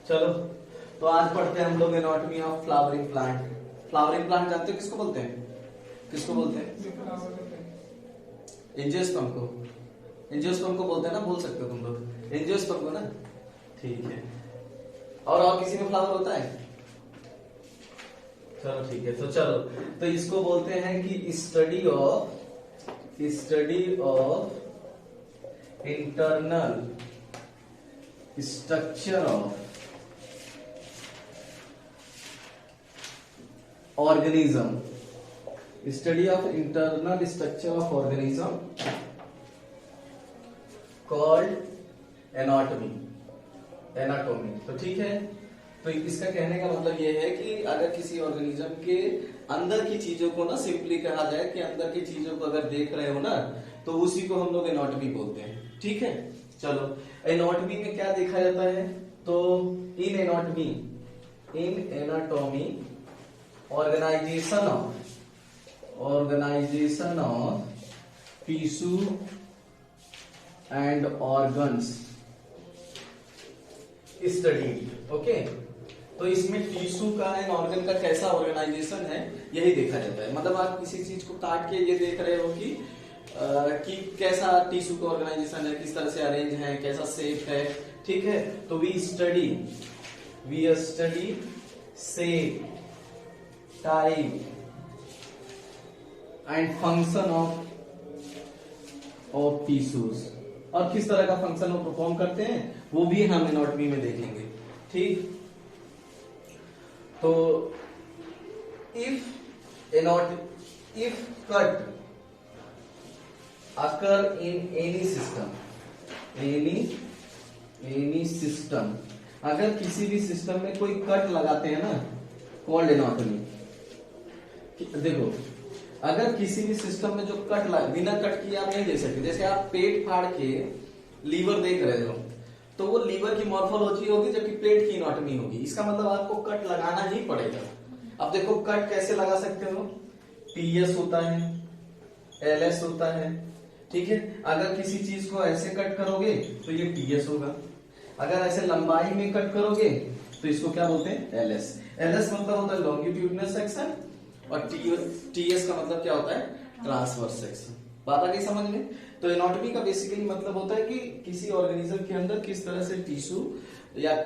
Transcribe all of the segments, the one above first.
चलो, तो आज पढ़ते हैं हम लोग anatomy of flowering plant. Flowering plant जानते हो किसको बोलते हैं? किसको बोलते हैं? एंजियोस्पर्म को। एंजियोस्पर्म को बोलते हैं ना, बोल सकते हो तुम लोग एंजियोस्पर्म को ना। ठीक है। और किसी में फ्लावर होता है? चलो ठीक है, तो चलो, तो इसको बोलते हैं कि study of internal structure of organism, study of internal structure of organism called anatomy। तो ठीक है, तो इसका कहने का मतलब ये है कि अगर किसी ऑर्गेनिज्म के अंदर की चीजों को ना सिंपली कहा जाए कि अंदर की चीजों को अगर देख रहे हो ना, तो उसी को हम लोग एनाटॉमी बोलते हैं। ठीक है, चलो, एनाटॉमी में क्या देखा जाता है? तो in anatomy organization of tissue and organs studied। Okay, तो इसमें टिश्यू का एंड ऑर्गन का कैसा ऑर्गेनाइजेशन है यही देखा जाता है। मतलब आप किसी चीज को काट के ये देख रहे हो कि कैसा टिश्यू का ऑर्गेनाइजेशन है, किस तरह से अरेंज है, कैसा शेप है। ठीक है, तो we study shape, type and function of tissues, और किस तरह का फंक्शन वो परफॉर्म करते हैं वो भी हम एनाटॉमी में देखेंगे। ठीक, तो if cut occur in any system, अगर किसी भी सिस्टम में कोई कट लगाते हैं ना, कॉल्ड एनाटॉमी। देखो, अगर किसी भी सिस्टम में जो बिना कट किए आप नहीं देख सकते। जैसे आप पेट फाड़ के लीवर देख रहे हो, तो वो लीवर की मॉर्फोलॉजी होगी जबकि पेट की एनाटॉमी होगी। इसका मतलब आपको कट लगाना ही पड़ेगा। अब देखो, कट कैसे लगा सकते हो? टीएस होता है, एलएस होता है। ठीक है, अगर किसी चीज को ऐसे कट करोगे तो ये टीएस होगा। अगर ऐसे लंबाई में कट करोगे तो इसको क्या बोलते हैं? एलएस। एलएस मतलब होता है लॉन्गिट्यूडिनल सेक्शन, और टीएस का मतलब क्या होता है? Transverse section. बात आ गई समझ में? तो एनाटॉमी का बेसिकली मतलब होता है कि किसी ऑर्गेनिज्म के अंदर किस तरह से टिश्यू या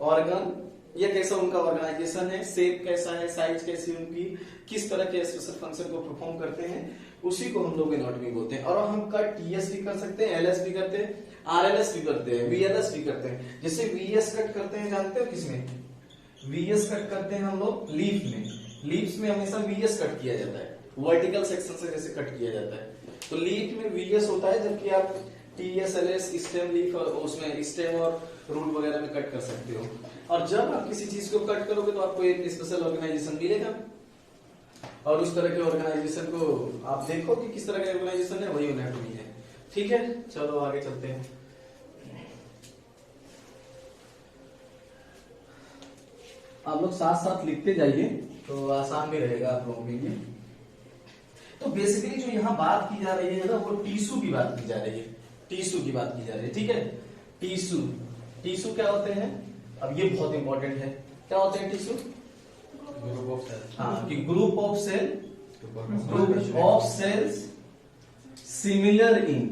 ऑर्गन या कैसा उनका ऑर्गेनाइजेशन है, शेप कैसा है, साइज कैसी उनकी, किस तरह के स्पेशल फंक्शन को परफॉर्म करते हैं, उसी को हम लोग एनाटॉमी बोलते हैं। और हम कट टीएस भी कर सकते हैं, एलएस भी करते हैं, आरएलएस भी करते हैं, वीएलएस भी करते हैं। जैसे वीएस कट करते हैं, जानते हो किसमें? वीएस कट करते हैं हम लोग लीफ में। लीव्स में हमेशा वीएस कट किया जाता है, वर्टिकल सेक्शन से जैसे कट किया जाता है। तो लीफ में वीएस होता है, जबकि आप टीएस, एलएस, स्टेम, लीफ और उसमें स्टेम और रूट वगैरह में कट कर सकते हो। और जब आप किसी चीज को कट करोगे तो आपको एक स्पेशल ऑर्गेनाइजेशन मिलेगा, और उस तरह के ऑर्गेनाइजेशन को आप देखो कि किस तरह का ऑर्गेनाइजेशन है, वही एनाटॉमी है। ठीक है, चलो आगे चलते हैं। आप लोग साथ साथ लिखते जाइए तो आसान भी रहेगा आप लोगों के लिए। तो बेसिकली जो यहाँ बात की जा रही है ना, वो टिश्यू की बात की जा रही है। टिश्यू की बात की जा रही है। ठीक है, टिश्यू क्या होते हैं? अब ये बहुत इंपॉर्टेंट है। क्या होते हैं टिश्यू? Group of cell. हाँ, कि group of cells similar in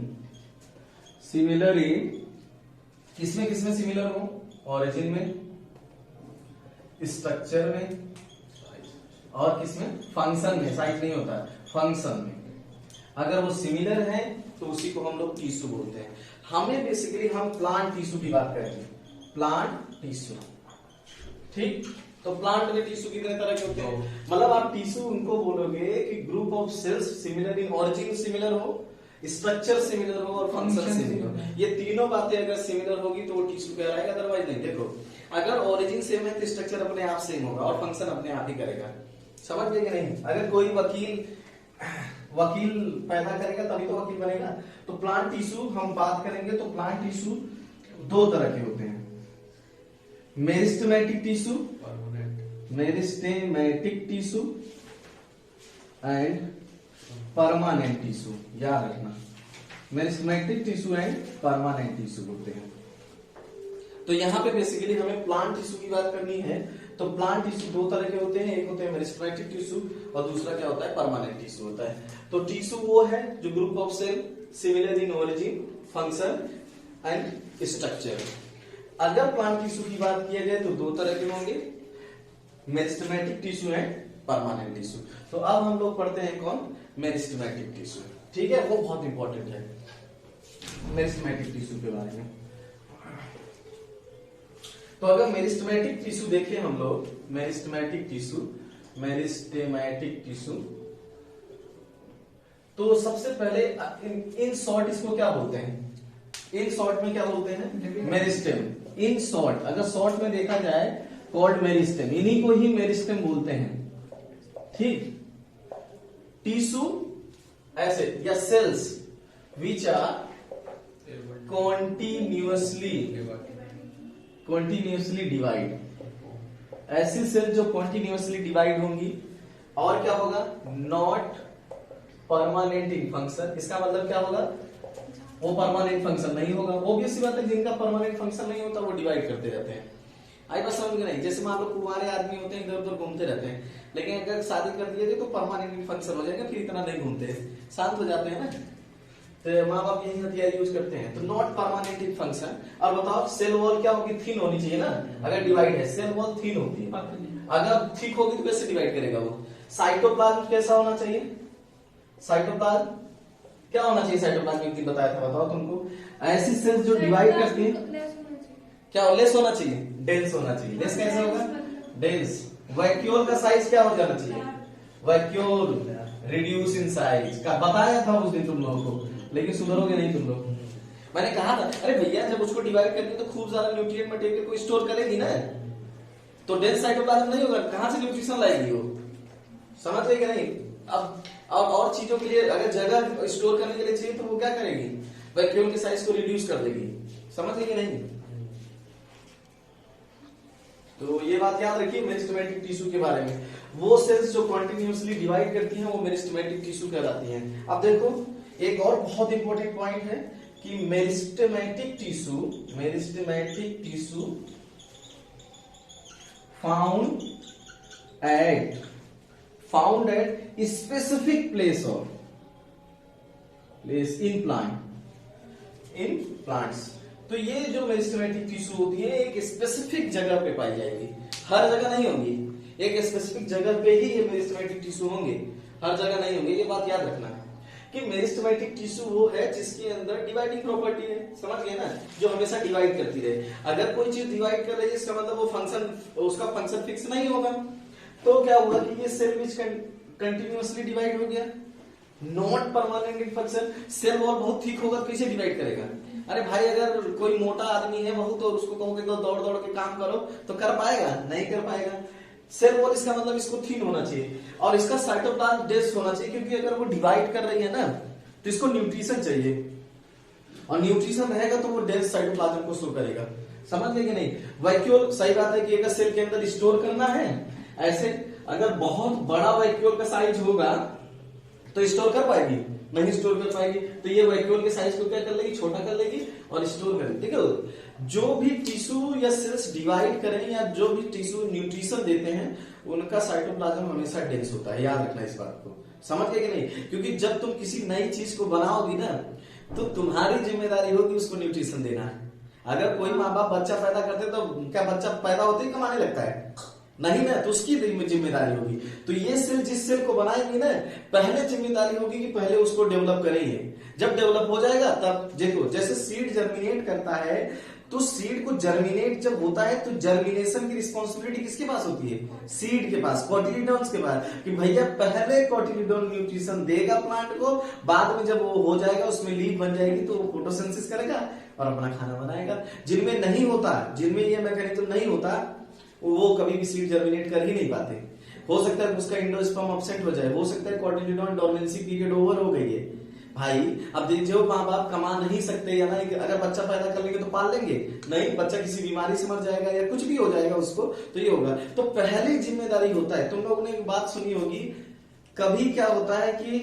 किसमें सिमिलर हो? ओरिजिन में, स्ट्रक्चर में, और किसमें? फंक्शन में। साइज नहीं होता, फंक्शन में। अगर वो सिमिलर है तो उसी को हम लोग टिश्यू बोलते हैं। हमें बेसिकली हम प्लांट टिश्यू की बात करेंगे, प्लांट टिश्यू। ठीक, तो प्लांट में टिश्यू कितने तरह के होते हैं? मतलब आप टिश्यू उनको बोलोगे कि group of cells similar in origin similar हो, स्ट्रक्चर सिमिलर हो और फंक्शन सिमिलर हो। ये तीनों बातें अगर सिमिलर होगी तो वो टिश्यू कहलाएगा, अदरवाइज नहीं। देखो, अगर ओरिजिन सेम है तो स्ट्रक्चर अपने आप सेम होगा और फंक्शन अपने आप ही करेगा। समझ गए कि नहीं? अगर कोई वकील पैदा करेगा तभी तो वकील बनेगा। तो प्लांट टिश्यू हम बात करेंगे तो प्लांट टिश्यू दो तरह के होते हैं, meristematic tissue and permanent tissue. याद रखना, meristematic tissue and permanent tissue होते हैं। तो यहाँ पे बेसिकली हमें प्लांट टिश्यू की बात करनी है। तो प्लांट टिश्यू दो तरह के होते हैं, एक होते हैं मेरिस्टेमेटिक टिश्यू और दूसरा क्या होता है, परमानेंट टिश्यू होता है। तो टिश्यू वो है जो group of cell similar in origin, function and structure. अगर प्लांट टिश्यू की बात किया जाए तो दो तरह के होंगे, meristematic tissue and permanent tissue. तो अब हम लोग पढ़ते हैं कौन, मेरिस्टेमेटिक टिश्यू। ठीक है, वो बहुत इंपॉर्टेंट है मेरिस्टेमेटिक टिश्यू के बारे में। तो अगर मेरिस्टेमेटिक टिश्यू देखें हम लोग, मेरिस्टेमेटिक टिश्यू तो सबसे पहले इन शॉर्ट इसको क्या बोलते हैं, इन शॉर्ट में क्या बोलते हैं, मेरिस्टेम। इन शॉर्ट, अगर शॉर्ट में देखा जाए कॉल्ड मेरिस्टेम, इन्हीं को ही मेरिस्टेम बोलते हैं। ठीक, टिश्यू ऐसे या cells which are continuously divide, ऐसी सेल जो कॉन्टिन्यूअसली डिवाइड होंगी और क्या होगा, नॉट परमानेंट इन फंक्शन। इसका मतलब क्या होगा, वो परमानेंट फंक्शन नहीं होगा। ऑब्वियस सी बात है, जिनका परमानेंट फंक्शन नहीं होता वो डिवाइड करते रहते हैं। आई बात समझ में नहीं, जैसे मान लो कुंवारे आदमी होते हैं, इधर उधर घूमते रहते हैं, लेकिन अगर शादी कर दिया जाए तो परमानेंट फंक्शन हो जाएगा, फिर इतना नहीं घूमते हैं, शांत हो जाते हैं ना। तो माँ बाप यही हथियार यूज करते हैं। तो नॉट परमानेंट इन फंक्शन। और बताओ सेल वॉल क्या होगी, थिन होनी चाहिए ना। अगर डिवाइड है, सेल वॉल थिन होती है, अगर थिक होगी तो कैसे डिवाइड करेगा वो। साइटोप्लाज्म कैसा होना चाहिए, साइटोप्लाज्म क्या होना चाहिए, साइटोप्लाज्म एक दिन बताया था, बताओ तुमको। ऐसी सेल्स जो डिवाइड करती है, क्या लेस होना चाहिए, डेंस होना चाहिए। लेस कैसे होगा, डेंस। वैक्यूल का साइज क्या हो जाना चाहिए, वैक्यूल रिड्यूस इन साइज का बताया था उस दिन तुम लोगों को, लेकिन सुधरोगे नहीं तुम लोग। मैंने कहा था, अरे भैया जब उसको डिवाइड करती है तो खूब सारा न्यूट्रिएंट मटेरियल को स्टोर करेगी ना, तो डेंस साइटोप्लाज्म नहीं होगा, कहां से न्यूट्रिशन लाएगी वो, समझ गए कि नहीं। अब और चीजों के लिए अगर जगह स्टोर करने के लिए चाहिए तो वो क्या करेगी, वैक्यूल के साइज को रिड्यूस कर देगी, समझ गए कि नहीं। तो ये बात याद रखिए मेरिस्टेमेटिक टिश्यू के बारे में। वो सेल्स जो कॉन्टिन्यूअसली डिवाइड करती हैं वो मेरिस्टेमेटिक टिश्यू कहलाती हैं। अब देखो एक और बहुत इंपॉर्टेंट पॉइंट है कि meristematic tissue found at specific place in plants. तो ये जो मेरिस्टेमेटिक टिश्यू होती है एक स्पेसिफिक जगह पे पाई जाएगी, हर जगह नहीं होंगी, एक स्पेसिफिक जगह पे ही ये मेरिस्टेमेटिक टिश्यू होंगे, हर जगह नहीं होंगे। ये बात याद रखना कि मेरिस्टेमेटिक टिश्यू वो है जिसके अंदर डिवाइडिंग प्रॉपर्टी है, समझ गए ना, जो हमेशा डिवाइड करती रहे। अगर कोई चीज डिवाइड कर रही है इसका मतलब वो फंक्शन, उसका फंक्शन फिक्स नहीं होगा। तो क्या हुआ कि ये सेल विच कंटिन्यूअसली डिवाइड हो गया, not permanent in function. Cell wall बहुत थिक होगा, कैसे डिवाइड करेगा। अरे भाई अगर कोई मोटा आदमी है बहुत और उसको कहोगे तो दौड़ दौड़ के काम करो तो कर पाएगा, नहीं कर पाएगा। सेल वॉल इसका मतलब इसको थिन होना चाहिए और इसका साइटोप्लाज्म डेंस होना चाहिए, क्योंकि अगर वो डिवाइड कर रही है ना तो इसको न्यूट्रिशन चाहिए और न्यूट्रिशन रहेगा तो वो डेंस साइटोप्लाज्म को स्टोर करेगा, समझ गए कि नहीं। वैक्यूल सही बात है कि अगर सेल के अंदर स्टोर करना है, ऐसे अगर बहुत बड़ा वैक्यूल का साइज होगा तो स्टोर कर पाएगी, नहीं स्टोर कर पाएगी। तो ये वैक्यूल के साइज को क्या कर लेगी, छोटा कर लेगी और स्टोर कर लेगी। ठीक है, जो भी टिश्यू या सेल्स डिवाइड करें या जो भी टिश्यू न्यूट्रिशन देते हैं उनका साइटोप्लाज्म हमेशा डेंस होता है, याद रखना इस बात को, समझ गए कि नहीं। क्योंकि जब तुम किसी नई चीज को बनाओगी ना तो तुम्हारी जिम्मेदारी होगी उसको न्यूट्रिशन देना। अगर कोई माँ बाप बच्चा पैदा करते तो क्या बच्चा पैदा होते ही कमाने लगता है, नहीं ना, तो उसकी जिम्मेदारी होगी। तो ये सेल जिस सेल को बनाएंगी ना, पहले जिम्मेदारी होगी कि पहले उसको डेवलप करेंगे। जब डेवलप हो जाएगा तब देखो, जैसे सीड जर्मिनेट करता है तो सीड को जर्मिनेट जब होता है तो जर्मिनेशन की रिस्पॉन्सिबिलिटी किसके पास होती है, सीड के पास, कोटिलिडॉन्स के पास, कि भैया पहले कोटिलिडॉन न्यूट्रिशन देगा प्लांट को, बाद में जब वो हो जाएगा उसमें लीफ बन जाएगी तो वो फोटोसिंथेसिस करेगा और अपना खाना बनाएगा। जिनमें नहीं होता, जिनमें ये मैकेनिज्म नहीं होता वो कभी भी सीड जर्मिनेट कर ही नहीं पाते। हो सकता है उसका एंडोस्पर्म एब्सेंट हो जाए, हो सकता है कोटिलिडॉन डोर्मेंसी पीरियड ओवर हो गई है भाई। अब जो माँ बाप कमा नहीं सकते या नहीं, अगर बच्चा पैदा कर लेंगे तो पाल लेंगे, नहीं, बच्चा किसी बीमारी से मर जाएगा या कुछ भी हो जाएगा उसको, तो ये होगा। तो पहले जिम्मेदारी होता है, तुम लोगों ने एक बात सुनी होगी, कभी क्या होता है कि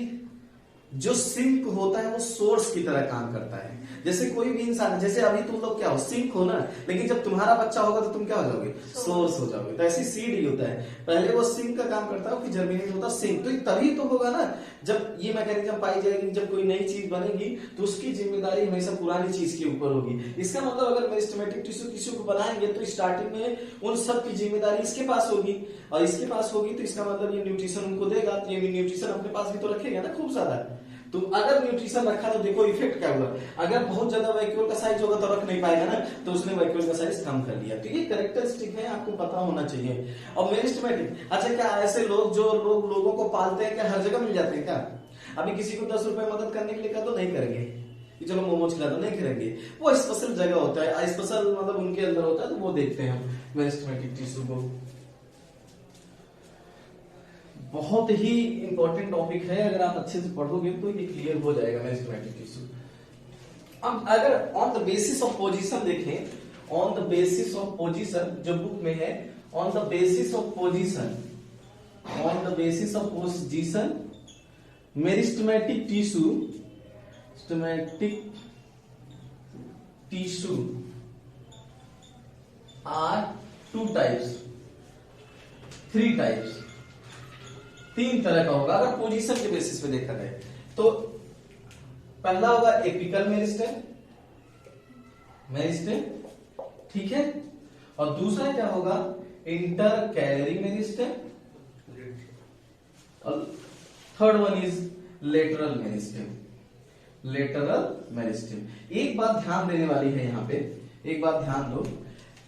जो सिंक होता है वो सोर्स की तरह काम करता है। जैसे कोई भी इंसान, जैसे अभी तुम लोग क्या हो, सिंक हो ना, लेकिन जब तुम्हारा बच्चा होगा तो तुम क्या हो जाओगे, सोर्स हो जाओगे। तो ऐसी सीड ही होता है, पहले वो सिंक का काम करता है, फिर जर्मिनेट होता है सिंक। तो तभी तो होगा ना जब ये मैकेनिज्म पाई जाएगी, जब कोई नई चीज बनेगी तो उसकी जिम्मेदारी हमेशा पुरानी चीज के ऊपर होगी। इसका मतलब अगर मेरिस्टेमेटिक टिश्यू किसी को बनाएंगे तो स्टार्टिंग में उन सब की जिम्मेदारी इसके पास होगी, और इसके पास होगी तो इसका मतलब ये न्यूट्रिशन उनको देगा, तो ये न्यूट्रिशन अपने पास भी तो रखेगा ना खूब ज्यादा। तो अगर न्यूट्रिशन रखा तो देखो इफेक्ट क्या हुआ, अगर बहुत ज्यादा वैक्यूल का साइज होगा तो रख नहीं पाएगा ना, तो उसने वैक्यूल का साइज कम कर लिया। तो ये कैरेक्टरिस्टिक है, आपको पता होना चाहिए। और मेरिस्टेमेटिक, अच्छा क्या ऐसे लोग जो लोगों को पालते हैं, क्या हर जगह मिल जाते हैं क्या? अभी किसी को 10 रुपए मदद करने के लिए कहा तो नहीं करेंगे कि चलो मोमोज खिला दो, नहीं करेंगे। वो स्पेशल जगह होता है, स्पेशल मतलब उनके अंदर होता है, तो वो देखते हैं हम मेरिस्टेमेटिक टिश्यू को। बहुत ही इंपॉर्टेंट टॉपिक है, अगर आप अच्छे से पढ़ोगे तो ये क्लियर हो जाएगा मेरिस्टेमेटिक टिश्यू। अब अगर on the basis of position देखें, on the basis of position जो बुक में है, on the basis of position, on the basis of position meristematic tissue, systematic tissue are 2 types, 3 types, 3 तरह का होगा अगर पोजीशन के बेसिस पे देखा जाए तो। पहला होगा एपिकल मेरिस्टेम, मेरिस्टेम, ठीक है। और दूसरा क्या होगा, इंटरकैलरी मेरिस्टेम, और third one is lateral meristem, lateral meristem. एक बात ध्यान देने वाली है यहाँ पे, एक बात ध्यान दो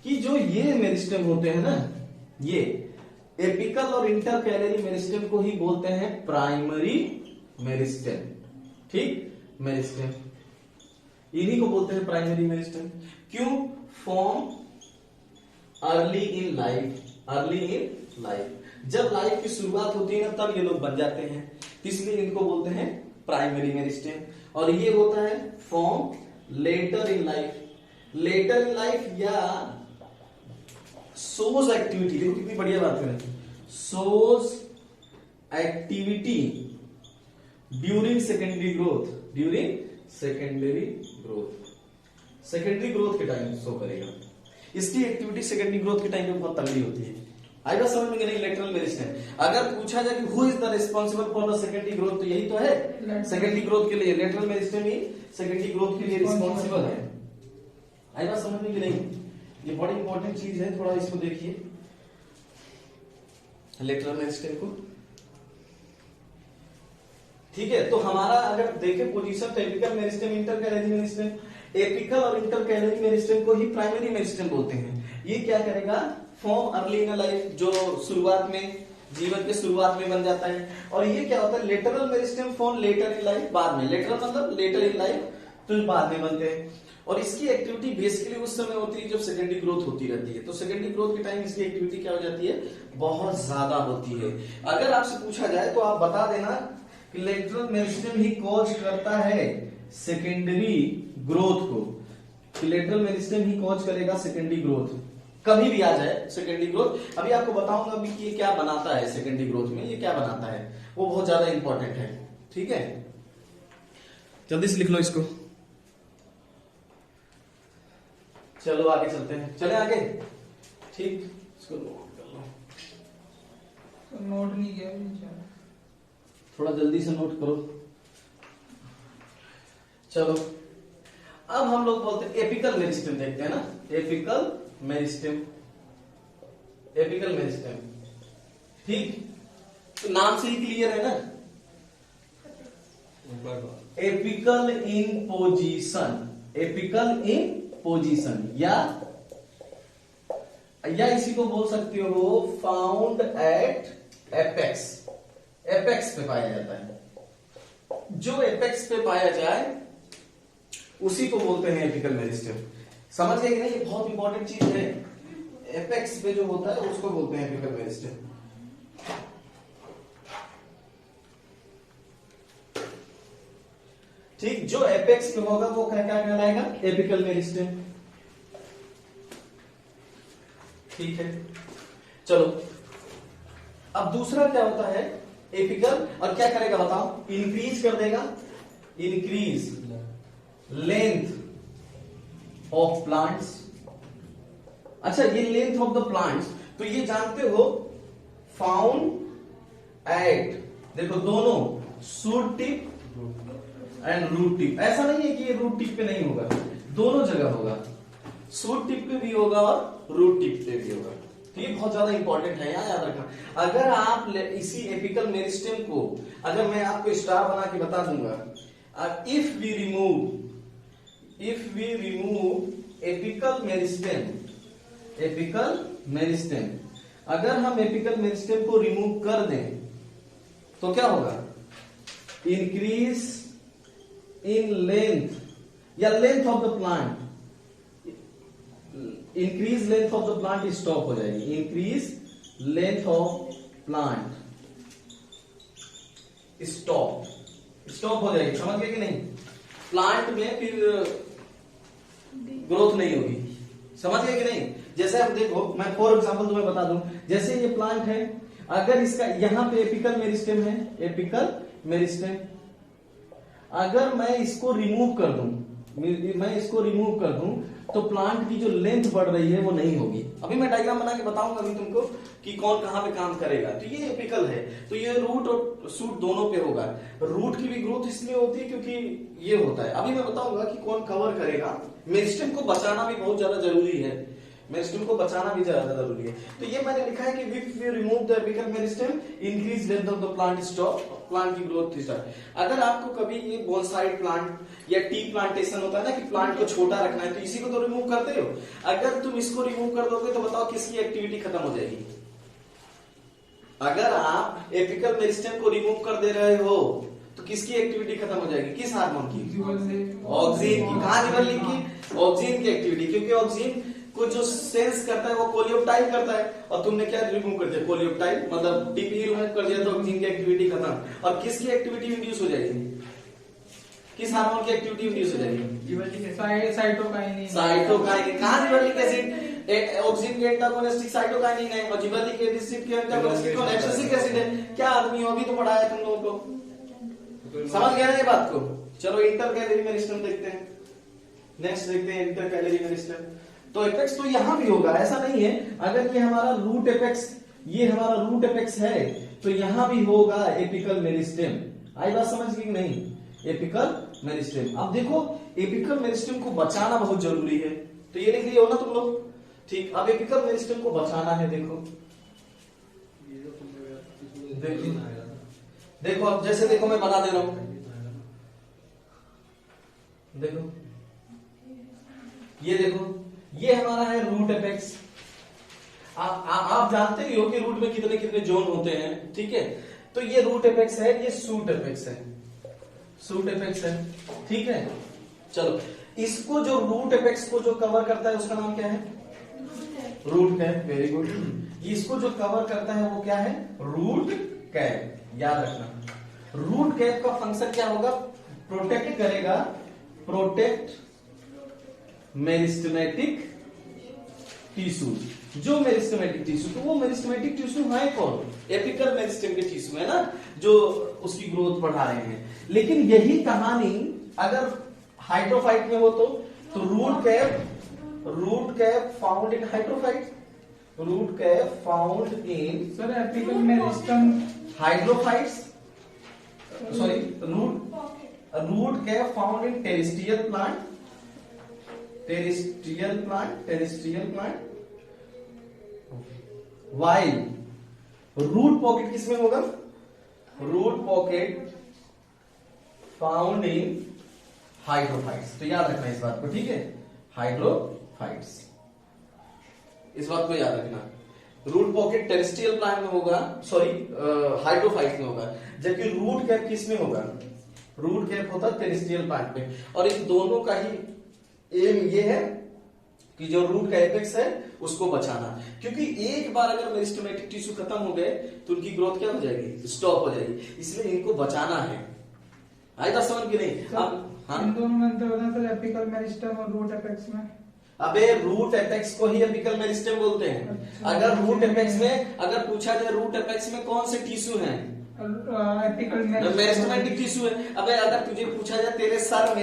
कि जो ये मेरिस्टेम होते हैं ना, ये एपिकल और इंटरकैलरी मेरिस्टेम को ही बोलते हैं प्राइमरी मेरिस्टेम, ठीक, मेरिस्टेम, इन्हीं को बोलते हैं प्राइमरी मेरिस्टेम। क्यों? Form early in life, early in life, जब लाइफ की शुरुआत होती है ना तब ये लोग बन जाते हैं, इसलिए इनको बोलते हैं प्राइमरी मेरिस्टेम। और ये होता है form later in life, later in life या सोज एक्टिविटी, देखो कितनी बढ़िया बात है, shows activity during secondary growth, during secondary growth, secondary growth के टाइम शो करेगा। इसकी एक्टिविटी सेकेंडरी ग्रोथ के टाइम पे बहुत तगड़ी होती है। आएगा समझ में कि नहीं? लेटरल मेरिस्टेम अगर पूछा जाए कि who is the responsible for the secondary growth, तो यही तो है सेकेंडरी ग्रोथ के लिए, लेटरल मेरिस्टेम ही सेकेंडरी ग्रोथ के लिए रिस्पांसिबल है। आएगा समझ में कि नहीं? ये बड़ी इंपॉर्टेंट चीज है, थोड़ा इसको देखिए लेटरल मेरिस्टेम को, ठीक है। तो हमारा अगर देखें position, apical meristem, intercalary meristem, apical और इंटरकैलरी मेरिस्टेम को ही प्राइमरी मेरिस्टेम बोलते हैं। ये क्या करेगा, फॉर्म अर्ली इन लाइफ, जो शुरुआत में, जीवन के शुरुआत में बन जाता है। और ये क्या होता है, lateral meristem form later in life, बाद में, लेटरल मतलब लेटर इन लाइफ, तो बाद में बनते हैं। और इसकी एक्टिविटी बेसिकली उस समय होती है जब सेकेंडरी ग्रोथ होती रहती है, तो सेकेंडरी ग्रोथ के टाइम इसकी एक्टिविटी क्या हो जाती है, बहुत ज्यादा होती है। अगर आपसे पूछा जाए तो आप बता देना कि लेटरल मेरिस्टेम ही कॉज करता है सेकेंडरी ग्रोथ को, लेटरल मेरिस्टेम ही कॉज करेगा सेकेंडरी ग्रोथ, कभी भी आ जाए सेकेंडरी ग्रोथ। अभी आपको बताऊंगा अभी कि ये क्या बनाता है सेकेंडरी ग्रोथ में, ये क्या बनाता है, वो बहुत ज्यादा इंपॉर्टेंट है, ठीक है। जल्दी से लिख लो इसको, चलो आगे चलते हैं, चले आगे, ठीक, इसको नोट कर लो, नोट नहीं किया, थोड़ा जल्दी से नोट करो। चलो अब हम लोग बोलते हैं एपिकल मेरिस्टेम, देखते हैं ना, एपिकल मेरिस्टेम, एपिकल मेरिस्टेम, ठीक, तो नाम से ही क्लियर है ना, एपिकल इन पोजीशन, एपिकल इन पोजीशन, या इसी को बोल सकते हो फाउंड एट एपेक्स, एपेक्स पे पाया जाता है, जो एपेक्स पे पाया जाए उसी को बोलते हैं एपिकल मेरिस्टेम। समझ गए कि नहीं? ये बहुत इंपॉर्टेंट चीज है, एपेक्स पे जो होता है उसको बोलते हैं एपिकल मेरिस्टेम। ठीक, जो एपेक्स पे होगा वो क्या क्या कहलाएगा, एपिकल मेरिस्टेम, ठीक है। चलो अब दूसरा क्या होता है, एपिकल, और क्या करेगा बताओ, इंक्रीज कर देगा, इंक्रीज लेंथ ऑफ प्लांट्स। अच्छा, ये लेंथ ऑफ द प्लांट्स, तो ये जानते हो फाउंड एट, देखो दोनों shoot tip and root tip. ऐसा नहीं है कि ये रूट टिप पे नहीं होगा, दोनों जगह होगा, शूट टिप पे भी होगा और रूट टिप पे भी होगा। तो ये बहुत ज्यादा इंपॉर्टेंट है, यहाँ याद रखना। अगर आप इसी एपिकल मेरिस्टेम को, अगर मैं आपको स्टार बना के बता दूंगा, if we remove apical meristem, apical meristem, अगर हम एपिकल मेरिस्टेम को रिमूव कर दें तो क्या होगा, इंक्रीज इन लेंथ या length of the plant, increase length of the plant stop हो जाएगी, increase length of plant stop हो जाएगी। समझ गए कि नहीं, प्लांट में फिर ग्रोथ नहीं होगी। समझ गए कि नहीं, जैसे आप देखो, मैं फॉर एग्जांपल तुम्हें बता दूं, जैसे ये प्लांट है, अगर इसका यहां पे एपिकल मेरिस्टेम है, एपिकल मेरिस्टेम, अगर मैं इसको रिमूव कर दूं, मैं इसको रिमूव कर दूं तो प्लांट की जो लेंथ बढ़ रही है वो नहीं होगी। अभी मैं डायग्राम बना के बताऊंगा अभी तुमको कि कौन कहां पे काम करेगा। तो ये एपिकल है, तो ये रूट और शूट दोनों पे होगा। रूट की भी ग्रोथ इसलिए होती है क्योंकि ये होता है। अभी मैं बताऊंगा कि कौन कवर करेगा। मेरिस्टेम को बचाना भी बहुत ज्यादा जरूरी है, मेरिस्टेम को बचाना भी ज्यादा जरूरी है। तो ये मैंने लिखा है कि if we remove the apical meristem, increase length of the plant stop, plant की ग्रोथ स्टार्ट। अगर आपको कभी ये बोनसाई प्लांट या टी प्लांटेशन होता है ना कि प्लांट को छोटा रखना है, तो इसी को तो रिमूव करते हो। अगर तुम इसको रिमूव कर दोगे तो बताओ किसकी एक्टिविटी खत्म हो जाएगी। अगर आप एपिकल मेरिस्टेम को रिमूव कर दे रहे हो तो किसकी एक्टिविटी खत्म हो जाएगी, किस हार्मोन की, ऑक्सीन की। कहां रिवर लिंक की, ऑक्सीन की एक्टिविटी, क्योंकि ऑक्सीन को जो सेंस करता है वो कोलियोप्टाइल करता है, और तुमने क्या रिमूव कर दिया, कोलियोप्टाइल, मतलब डीपी रिमूव कर दिया तो ऑक्सीन की एक्टिविटी खत्म। और किसकी एक्टिविटी इंड्यूस हो जाएगी, किस हार्मोन की एक्टिविटी इंड्यूस हो जाएगी, साइटोकाइनिन। साइटोकाइनिन। कहां जिबरेलिक एसिड, ऑक्सीन के एंटागोनिस्टिक साइटोकाइनिन है, और जिबरेलिक एसिड के एंटागोनिस्टिक कौन, एब्सिसिक एसिड है। क्या आदमी हो, अभी तो पढ़ाया तुम लोगों को, समझ गए ना ये बात को। चलो इंटर कैलोरी मेरिस्टेम देखते हैं, नेक्स्ट देखते हैं इंटर कैलोरी मेरिस्टेम। तो एपेक्स तो यहां भी होगा, ऐसा नहीं है। अगर ये हमारा रूट एपेक्स, ये हमारा रूट एपेक्स है तो यहां भी होगा एपिकल मेरिस्टेम। आई बात समझ गई कि नहीं, एपिकल मेरिस्टेम। अब देखो, एपिकल मेरिस्टेम को बचाना बहुत जरूरी है, तो ये लिख लिए हो ना तुम लोग, ठीक। अब एपिकल मेरिस्टेम को बचाना है, देखो देखो, अब जैसे देखो मैं बना दे रहा हूं, देखो ये देखो, ये हमारा है रूट एपेक्स। आप जानते ही हो कि रूट में कितने कितने जोन होते हैं, ठीक है। तो ये रूट एपेक्स है, ये शूट एपेक्स है, शूट एपेक्स है, ठीक है। चलो, इसको जो रूट एपेक्स को जो कवर करता है उसका नाम क्या है, रूट कैप। Very good. इसको जो कवर करता है वो क्या है, रूट कैप। याद रखना, रूट कैप का फंक्शन क्या होगा, प्रोटेक्ट करेगा, प्रोटेक्ट मेरिस्टेमेटिक टिश्यू। जो मेरिस्टेमेटिक टिश्यू, तो वो मेरिस्टेमेटिक टिश्यू है कौन, एपिकल मेरिस्टेम के टिश्यू है ना, जो उसकी ग्रोथ बढ़ा रहे हैं। लेकिन यही कहानी अगर हाइड्रोफाइट में हो तो root cap found in hydrophyte, root cap found in sir apical meristem hydrophytes, sorry root cap found in terrestrial plant, terrestrial plant. While root pocket किसमें होगा, root pocket found in hydrophytes. तो याद रखना इस बात को, ठीक है, हाइड्रोफाइट्स, इस बात को याद रखना। रूट पॉकेट टेरेस्ट्रियल प्लांट में होगा, सॉरी हाइड्रोफाइट्स में होगा, जबकि रूट कैप किस में होगा, रूट कैप होता है टेरेस्ट्रियल प्लांट में। और इन दोनों का ही एम ये है कि जो रूट का एपेक्स है उसको बचाना, क्योंकि एक बार अगर मेरिस्टेमेटिक टिश्यू खत्म हो गए तो उनकी ग्रोथ क्या हो जाएगी, स्टॉप हो जाएगी। इसलिए इनको बचाना है। आई बात समझ की नहीं। अब हाँ, इन दोनों में अंतर होता है सर, एपिकल मेरिस्टेम और रूट एपेक्स में। अबे रूट एपेक्स को ही एपिकल मेरिस्टेम बोलते हैं। अच्छा, अगर रूट एपेक्स में अगर पूछा जाए रूट एपेक्स में कौन से टिश्यू हैं एपिकल मेरिस्टेमेटिक टिश्यू है। अब अगर तुझे पूछा जाए तेरे सर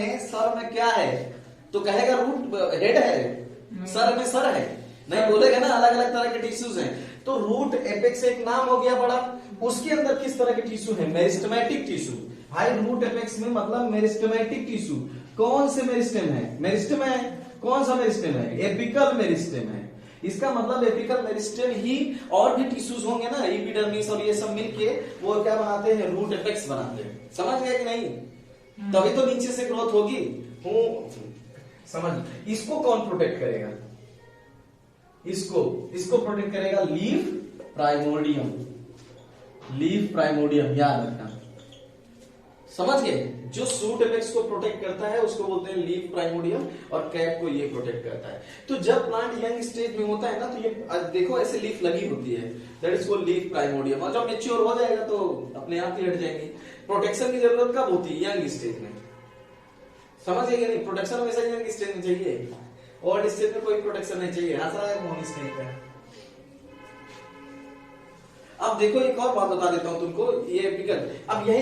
में क्या है, तो कहेगा रूट हेड है, सर है, नहीं बोलेगा ना। अलग अलग तरह के टिश्यूज हैं, तो रूट एपेक्स एक नाम हो गया बड़ा। उसके अंदर किस तरह के टिश्यू है? Meristematic tissue. भाई रूट एपेक्स में मतलब मेरिस्टेमेटिक टिश्यू। कौन से मेरिस्टेम है? मेरिस्टेम है। कौन सा मेरिस्टेम है? एपिकल मेरिस्टेम है। इसका मतलब एपिकल मेरिस्टेम ही और भी टिश्यूज होंगे ना, एपिडर्मिस और ये सब मिलके वो क्या बनाते हैं? रूट एपेक्स बनाते हैं। समझ गए कि नहीं? तभी तो नीचे से ग्रोथ होगी। समझ। इसको कौन प्रोटेक्ट करेगा? इसको प्रोटेक्ट करेगा लीफ प्राइमोर्डियम। लीफ प्राइमोर्डियम याद रखना। समझ गए? जो शूट एपेक्स को प्रोटेक्ट करता है उसको बोलते हैं लीफ प्राइमोर्डियम, और कैप को ये प्रोटेक्ट करता है। तो जब प्लांट यंग स्टेज में होता है ना, तो ये देखो ऐसे लीफ लगी होती है, दैट इज कॉल्ड लीफ प्राइमोर्डियम। और जब मैच्योर हो जाएगा तो अपने आप ही हट जाएंगे। प्रोटेक्शन की जरूरत कब होती है? यंग स्टेज में। समझ गए? नहीं, प्रोटेक्शन हमेशा यंग स्टेज में चाहिए, ओल्ड स्टेज में कोई प्रोटेक्शन नहीं चाहिए। हंस रहा है मोहन स्टेज का। अब देखो एक और बात बता देता हूं तुमको, ये एपिकल। अब यही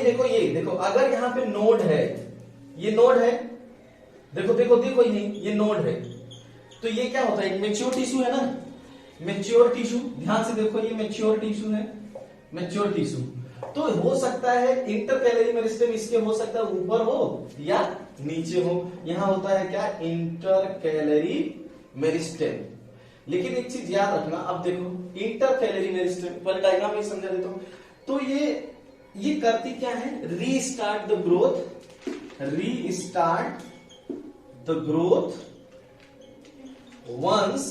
देखो, अगर यहाँ पे नोड है, ये नोड है, देखो ये नोड है, तो ये क्या होता है? एक मेच्योर टिश्यू है ना, मेच्योर टिश्यू। ध्यान से देखो, ये मेच्योर टिश्यू है, मेच्योर टिश्यू। तो हो सकता है इंटरकैलरी मेरिस्टेम इसके हो सकता है ऊपर हो या नीचे हो। यहां होता है क्या? Intercalary meristem. लेकिन एक चीज याद रखना, अब देखो इंटरकैलरी मेरिस्टेम पर डायग्राम में समझा देता हूं। तो ये करती क्या है? Restart the growth once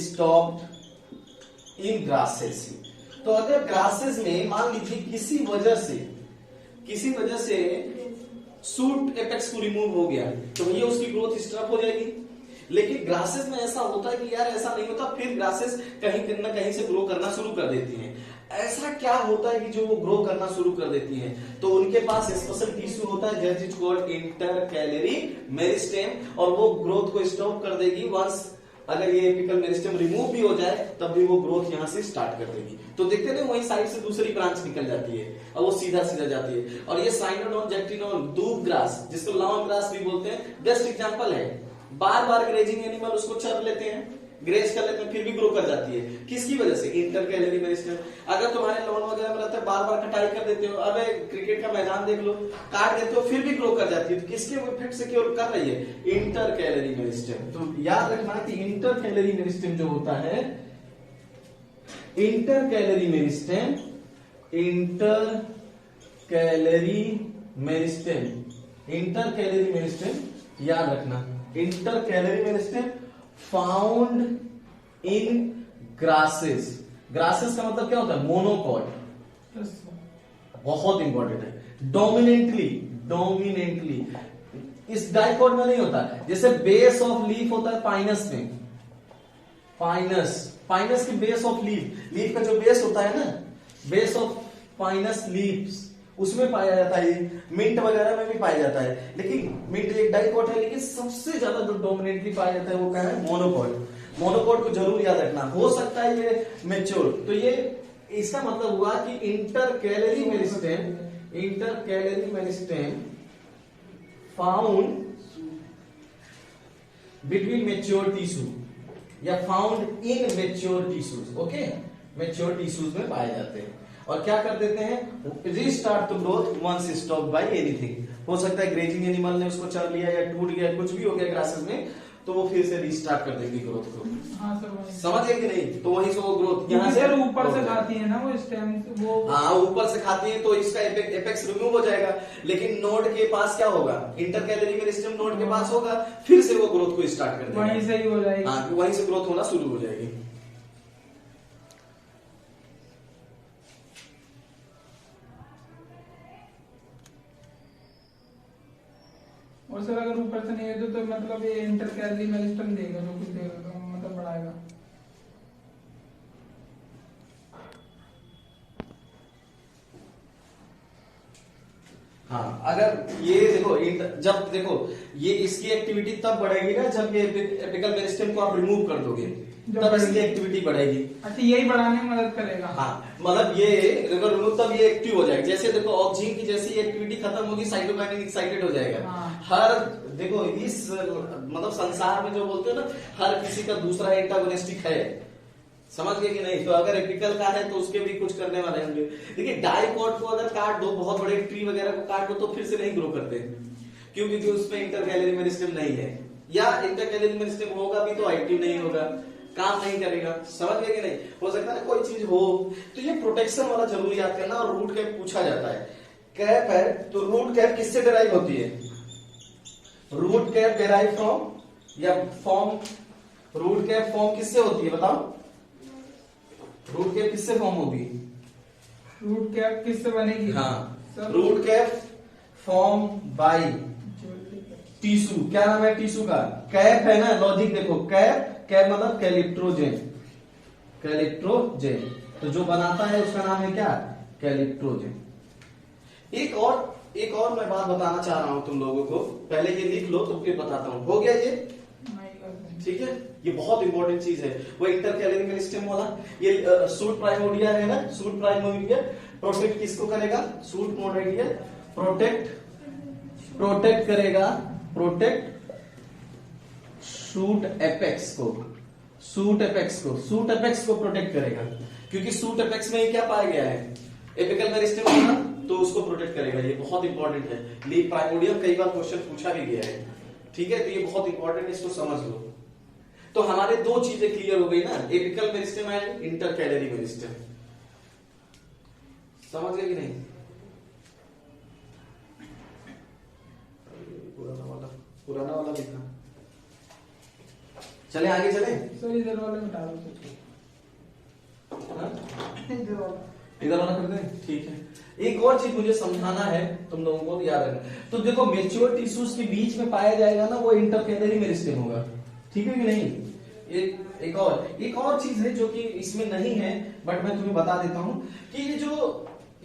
stopped in grasses. तो अगर ग्रासेस में मान लीजिए किसी वजह से शूट एपेक्स को रिमूव हो गया, तो भैया उसकी ग्रोथ स्टॉप हो जाएगी। लेकिन ग्रासेस में ऐसा होता है कि यार ऐसा नहीं होता, फिर ग्रासेस कहीं ना कहीं से ग्रो करना शुरू कर देती हैं। ऐसा क्या होता है कि जो वो ग्रो करना शुरू कर देती हैं? तो उनके पास स्पेशल टिश्यू होता है that is called intercalary meristem, और वो ग्रोथ को स्टॉप कर देगी वंस अगर ये एपिकल मेरिस्टेम रिमूव भी हो जाए, तब भी वो ग्रोथ यहां से स्टार्ट कर देगी। तो देखते ना, वही साइड से दूसरी ब्रांच निकल जाती है और वो सीधा जाती है। और ये साइनोडोन जेक्टिनोन दूब ग्रास, जिसको लॉन्ग ग्रास भी बोलते हैं, बेस्ट एग्जांपल है। बार ग्रेजिंग एनिमल उसको चर लेते हैं, ग्रेज कर लेते हैं, फिर भी ग्रो कर जाती है। किसकी वजह से? Intercalary meristem. अगर तुम्हारे लॉन वगैरह में रहता है, बार कटाई कर देते हो, अबे क्रिकेट का मैदान देख लो, काट देते हो, फिर भी ग्रो कर जाती है। तो किसके इफेक्ट से क्योर कर रही है? Intercalary meristem. तो याद रखना कि इंटरकैलरी मेरिस्टेम जो होता है, इंटरकैलरी मेरिस्टेम याद रखना। Intercalary meristem found in grasses. Grasses का मतलब क्या होता है? मोनोकॉट। बहुत इंपॉर्टेंट है। डोमिनेंटली इस डाइकॉट में नहीं होता। जैसे बेस ऑफ लीफ होता है पाइनस में, पाइनस की बेस ऑफ लीफ का जो बेस होता है ना, बेस ऑफ पाइनस लीव्स, उसमें पाया जाता है। मिंट वगैरह में भी पाया जाता है। लेकिन मिंट एक डाइकॉट है, लेकिन सबसे ज्यादा जो डोमिनेंटली पाया जाता है वो क्या है? मोनोकॉट। मोनोकॉट को जरूर याद रखना। हो सकता है ये मैच्योर, तो ये इसका मतलब हुआ कि intercalary meristem found between mature tissue या found in mature tissues. Okay, mature tissues में पाए जाते हैं। और क्या कर देते हैं? Restart the growth once stop by anything. हो सकता है ग्रेजिंग एनिमल ने उसको चर लिया या टूट गया, कुछ भी हो गया ग्रासेस में, तो वो फिर से रीस्टार्ट कर देगी ग्रोथ को। हाँ सर, समझ गए कि नहीं? तो वहीं से वो ग्रोथ यहाँ से ऊपर से खाती है ना वो स्टेम, वो हाँ ऊपर से खाती है, तो इसका एपेक्स रिमूव हो जाएगा। लेकिन नोड के पास क्या होगा? इंटरकैलरी मेरिस्टेम नोड के पास होगा, फिर से वो ग्रोथ को स्टार्ट कर देगा, वहीं से ही हो जाएगी। हाँ, वहीं से ग्रोथ होना शुरू हो जाएगी। और सर अगर ऊपर से नहीं है तो मतलब ये इंटरकैलरी मेरिस्टेम देगा, जो कुछ देगा तो मतलब बढ़ाएगा। हाँ, अगर ये देखो जब ये इसकी एक्टिविटी तब बढ़ेगी ना जब ये एपिकल मेरिस्टेम को आप रिमूव कर दोगे। तब इसकी एक्टिविटी बढ़ेगी। अच्छा, यही बढ़ाने में मदद करेगा। हाँ, मतलब ये अगर रिमूव तब ये एक्टिव हो जाएगा। जैसे देखो ऑक्सीजन की जैसी एक्टिविटी खत्म होगी, साइटोकाइनिन एक्साइटेड हो जाएगा। हाँ। हर देखो इस मतलब संसार में जो बोलते हो ना, हर किसी का दूसरा एंटागोनिस्टिक है, समझ गए कि नहीं? तो अगर एपिकल का है तो उसके भी कुछ करने वाले होंगे। देखिए डाइकॉट को अगर काट दो, बहुत बड़े ट्री वगैरह को काट दो, तो फिर से नहीं ग्रो करते, क्योंकि उसमें इंटरकैलरी मेरिस्टेम नहीं है, या इंटरकैलरी मेरिस्टेम होगा भी तो एक्टिव नहीं होगा, काम नहीं करेगा। समझ गए कि नहीं? हो सकता है कोई चीज हो, तो ये प्रोटेक्शन वाला जरूर याद करना। और रूट कैप पूछा जाता है, कैप है तो रूट कैप किससे डिराइव होती है? रूट कैप डिराइव फ्रॉम या फॉर्म, रूट कैप फॉर्म किससे होती है बताओ? रूट कैप किससे फॉर्म होगी? रूट कैप किससे बनेगी? हाँ, sir, root cap form by tissue. क्या नाम है टिश्यू का? कैप है ना, लॉजिक देखो, कैप, कैप मतलब कैलिप्ट्रोजेन, कैलिप्ट्रोजेन, तो जो बनाता है उसका नाम है क्या? कैलिप्ट्रोजेन। एक और मैं बात बताना चाह रहा हूं तुम लोगों को, पहले ये लिख लो तो फिर बताता हूं। हो गया ये? ठीक है, ये बहुत इंपॉर्टेंट चीज है, वो इंटरकैलरी मेरिस्टेम वाला। ये सूट प्राइमोडिया है ना, सूट प्राइमोडिया प्रोटेक्ट किसको करेगा? सूट मोडिया प्रोटेक्ट करेगा, प्रोटेक्ट सूट एपेक्स को, सूट एपेक्स को, सूट एपेक्स को प्रोटेक्ट करेगा, क्योंकि सूट एपेक्स में क्या पाया गया है? एपिकल मेरिस्टेम होगा, तो उसको प्रोटेक्ट करेगा। ये बहुत इंपॉर्टेंट है, लीफ प्राइमोडियम कई बार क्वेश्चन पूछा भी गया है। ठीक है, तो ये बहुत इंपॉर्टेंट है, इसको समझ लो। तो हमारे दो चीजें क्लियर हो गई ना, apical meristem and intercalary meristem. समझ गए कि नहीं? पुराना वाला लिखा। चले आगे चले। सर इधर वाले मिटा दो। इधर वाला कर दें, ठीक है। एक और चीज मुझे समझाना है तुम लोगों को, याद रखना। तो देखो मेच्योर टिश्यूज के बीच में पाया जाएगा ना, वो इंटरकैलरी मेरिस्टेम होगा। ठीक है कि नहीं? एक और चीज है जो कि इसमें नहीं है, बट मैं तुम्हें बता देता हूं कि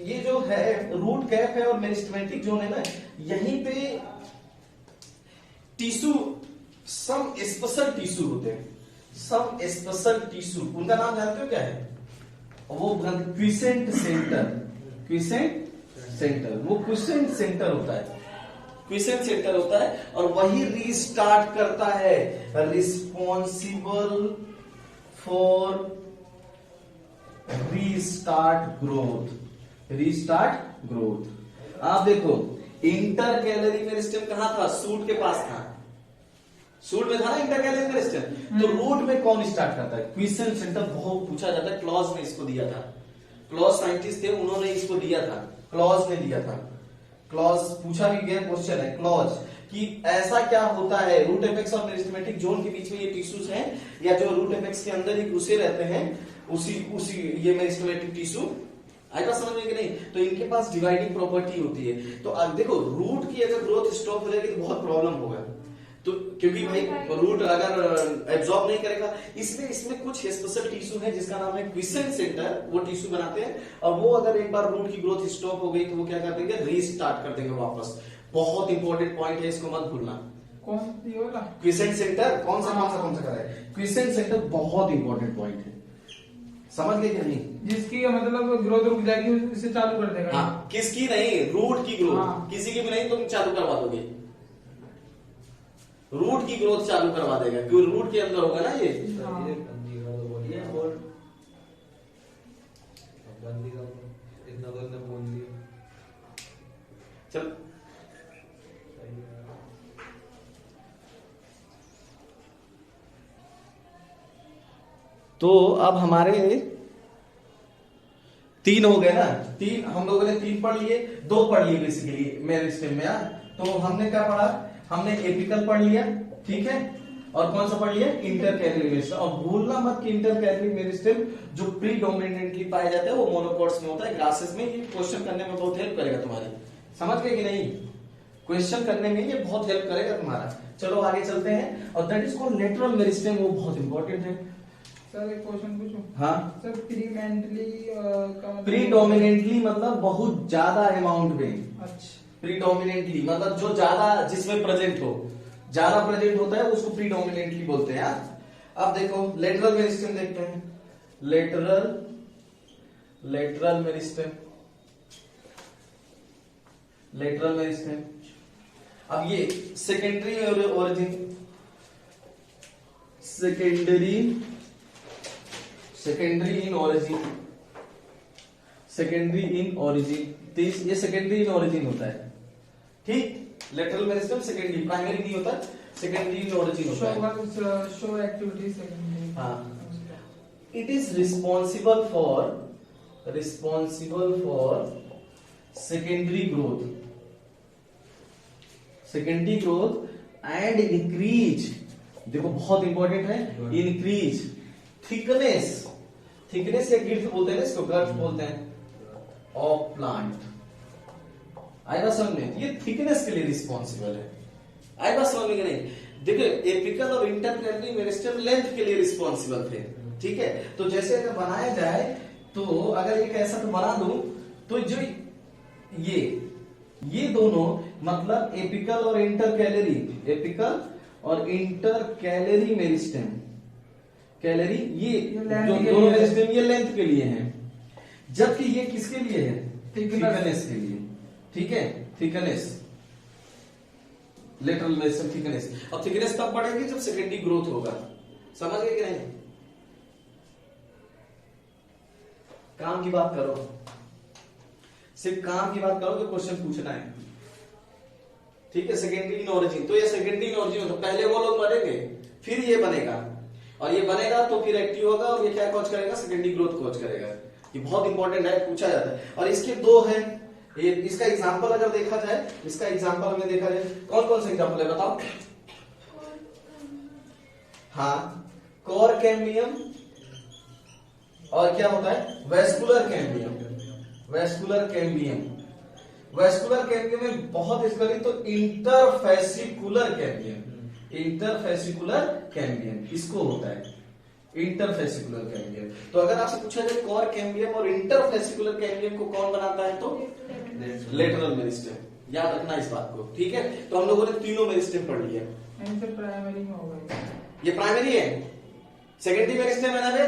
ये जो है रूट कैप है और मेरिस्टेमेटिक जोन है ना, यहीं पे टिश्यू, सम स्पेशल टिश्यू होते हैं, सम स्पेशल टिश्यू, उनका नाम जानते हो क्या है? वो क्विसेंट सेंटर, क्विसेंट सेंटर, वो क्विसेंट सेंटर होता है, क्विसेंट सेंटर होता है, और वही रीस्टार्ट करता है, responsible for restart growth, restart growth. आप देखो इंटरकैलरी मेरिस्टेम कहां था? सूट के पास था, सूट में था ना इंटरकैलरी मेरिस्टेम। तो रूट में कौन स्टार्ट करता है? Quiescent centre. बहुत पूछा जाता है, क्लॉज ने इसको दिया था, क्लॉज साइंटिस्ट थे, उन्होंने इसको दिया था, क्लॉज ने दिया था। क्लॉज पूछा भी गया क्वेश्चन है, क्लॉज, कि ऐसा क्या होता है रूट एपेक्स और मेरिस्टेमेटिक जोन के बीच में ये टिश्यूज हैं, या जो रूट एपेक्स के अंदर ही घुसे रहते हैं, उसी ये मेरिस्टेमेटिक टिश्यू। आएगा समझ में कि नहीं? तो इनके पास डिवाइडिंग प्रॉपर्टी होती है। तो अब देखो रूट की अगर ग्रोथ स्टॉप हो जाएगी तो बहुत प्रॉब्लम होगा, तो क्योंकि भाई रूट अगर एब्जॉर्ब नहीं करेगा, इसलिए इसमें कुछ स्पेशल टिश्यू है जिसका नाम है क्विसेंट सेंटर, वो टिश्यू बनाते हैं, और वो अगर एक बार रूट की ग्रोथ स्टॉप हो गई तो वो क्या कर देंगे? रीस्टार्ट कर देंगे वापस। बहुत इंपॉर्टेंट पॉइंट है, इसको मत भूलना। कौन सी वाला? क्विसेंट सेंटर कौन सा कर रहा है? क्विसेंट सेंटर बहुत इंपॉर्टेंट पॉइंट है, समझ गए क्या नहीं? जिसकी मतलब ग्रोथ रुक जाएगी उसे चालू कर देगा। हाँ, किसकी नहीं? रूट की ग्रोथ। हाँ। किसी की भी नहीं, तुम चालू करवा दोगे, रूट की ग्रोथ चालू करवा देगा, क्योंकि रूट के अंदर होगा ना ये। हाँ। चल तो अब हमारे 3 हो गए ना, 3 हम लोगों ने 3 पढ़ लिए, 2 पढ़ लिए बेसिकली मेरिस्टेम में। तो हमने क्या पढ़ा? हमने एपिकल पढ़ लिया, ठीक है, और कौन सा पढ़ लिया? Intercalary meristem. और भूलना मत कि इंटरकैलरी मेरिस्टेम जो प्रीडोमिनेंटली पाया जाता है वो मोनोकॉट्स में होता है, ग्रासेस में। ये क्वेश्चन करने में बहुत हेल्प करेगा तुम्हारी, समझ गए कि नहीं? क्वेश्चन करने में ये बहुत हेल्प करेगा तुम्हारा। चलो आगे चलते हैं, और that is called lateral meristem, वो बहुत इंपॉर्टेंट है। सर एक क्वेश्चन पूछूं? हाँ सर प्रीडोमिनेंटली मतलब बहुत ज्यादा अमाउंट में। अच्छा, प्रीडोमिनेंटली मतलब जो ज्यादा जिसमें प्रेजेंट हो, ज्यादा प्रेजेंट होता है उसको प्रीडोमिनेंटली बोलते हैं। अब देखो लेटरल मेरिस्टेम देखते हैं, लेटरल मेरिस्टेम। अब ये secondary origin, secondary in origin, ये सेकेंडरी इन ओरिजिन होता है, ठीक। लेटरल मेरिस्टेम सेकेंडरी, प्राइमरी नहीं होता, सेकेंडरी इन ओरिजिन होता है। Show activity secondary. हाँ, it is responsible for secondary growth and increase, देखो बहुत इंपॉर्टेंट है, इंक्रीज थिकनेस या गिर्थ बोलते हैं, इसको गर्थ बोलते हैं, ऑफ प्लांट। आएगा समझ में? ये थिकनेस के लिए रिस्पॉन्सिबल है, आएगा समझ में कि नहीं? देखो एपिकल और इंटरकैलरी मेरिस्टेम लेंथ के लिए रिस्पॉन्सिबल थे, ठीक है। तो जैसे अगर बनाया जाए, तो अगर एक ऐसा तो बना दूं, तो जो ये दोनों मतलब एपिकल और इंटरकैलरी मेरिस्टेम, कैलरी ये जो दोनों मेरिस्टेम ये लेंथ के लिए हैं, जबकि ये किसके लिए है? थिकनेस के लिए, ठीक है, थिकनेस, लेटरल मेरिस्टेम थिकनेस। अब थिकनेस तब बढ़ेगी जब सेकेंडरी ग्रोथ होगा, समझ गए कि नहीं? काम की बात करो, सिर्फ काम की बात करो तो क्वेश्चन पूछना है, ठीक है। सेकेंडरी इन ओरिजिन, तो ये सेकेंडरी इन ओरिजिन होता, पहले वो लोग बनेंगे फिर ये बनेगा, और ये बनेगा तो फिर एक्टिव होगा, और ये क्या कॉज करेगा? सेकेंडरी ग्रोथ कॉज करेगा। ये बहुत इंपॉर्टेंट है, पूछा जाता है। और इसके दो है, ये इसका एग्जांपल अगर देखा जाए, कौन कौन से एग्जांपल है बताओ? हाँ, कोर कैम्बियम, और क्या होता है? वेस्कुलर कैम्बियम में बहुत इसका तो इंटरफेसिकुलर कैम्बियम इसको होता है, इंटरफेसिकुलर कैम्बियम। तो अगर आपसे पूछा जाए कोर कैम्बियम और इंटरफेसिकुलर कैम्बियम को कौन बनाता है, तो लेटरल मेरिस्टेम, याद रखना इस बात को, ठीक है। तो हम लोगों ने तीनों मेरिस्टेम पढ़ लिया, प्राइमरी में होगा, ये प्राइमरी है, सेकेंडरी मेरिस्टेम है ना बे?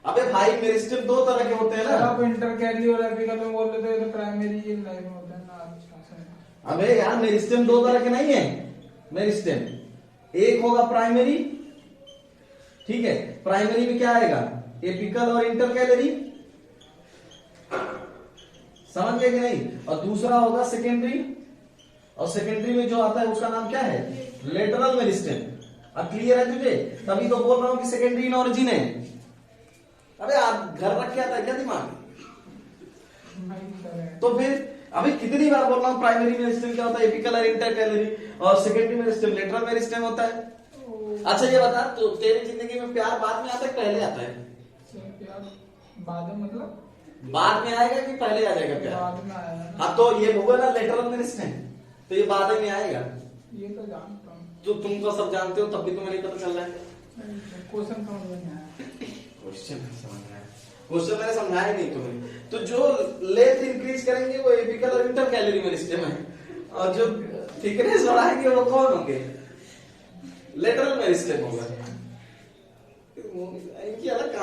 अबे भाई मेरिस्टेम दो तरह के होते हैं ना, आप इंटरकैलरी और एपिकल में बोल रहे थे, तो प्राइमरी लाइन में होता है ना। अच्छा, अबे यार मेरिस्टेम दो तरह के नहीं है, मेरिस्टेम एक होगा प्राइमरी, ठीक है। प्राइमरी में क्या आएगा? एपिकल और इंटरकैलरी, समझ गए कि नहीं? और दूसरा होगा सेकेंडरी, और सेकेंडरी में जो आता है उसका नाम क्या है? Lateral meristem. अब क्लियर है तुझे? तभी तो बोल रहा हूं कि सेकेंडरी इन ओरिजिन है। अबे आप घर रख के आता है क्या दिमाग? तो फिर अभी कितनी बार बोल रहा हूं, प्राइमरी मेरिस्टेम क्या होता है? एपिकल और इंटरकैलरी, और सेकेंडरी मेरिस्टेम लेटरल मेरिस्टेम होता है। अच्छा ये बता, तो तेरी जिंदगी में प्यार बाद में आता है पहले आता है? प्यार बाद में, मतलब बाद में आएगा कि पहले आ जाएगा प्यार? बाद में आएगा। हाँ तो ये होगा ना लेटरल मेरिस्टेम, तो ये बाद में आएगा। ये तो जानता हूँ, तो तुम तो सब जानते हो, तब भी तुम्हें नहीं पता चल रहा है। क्वेश्चन समझ में नहीं आया। क्वेश्चन मैंने समझाया नहीं तुम्हें। तो जो लेंथ इंक्रीज करेंगे वो एपिकल और इंटरकैलरी मेरिस्टेम है, और जो थिकनेस बढ़ाएंगे वो कौन होंगे? लेटरल मेरिस्टेम होगा। इनकी अलग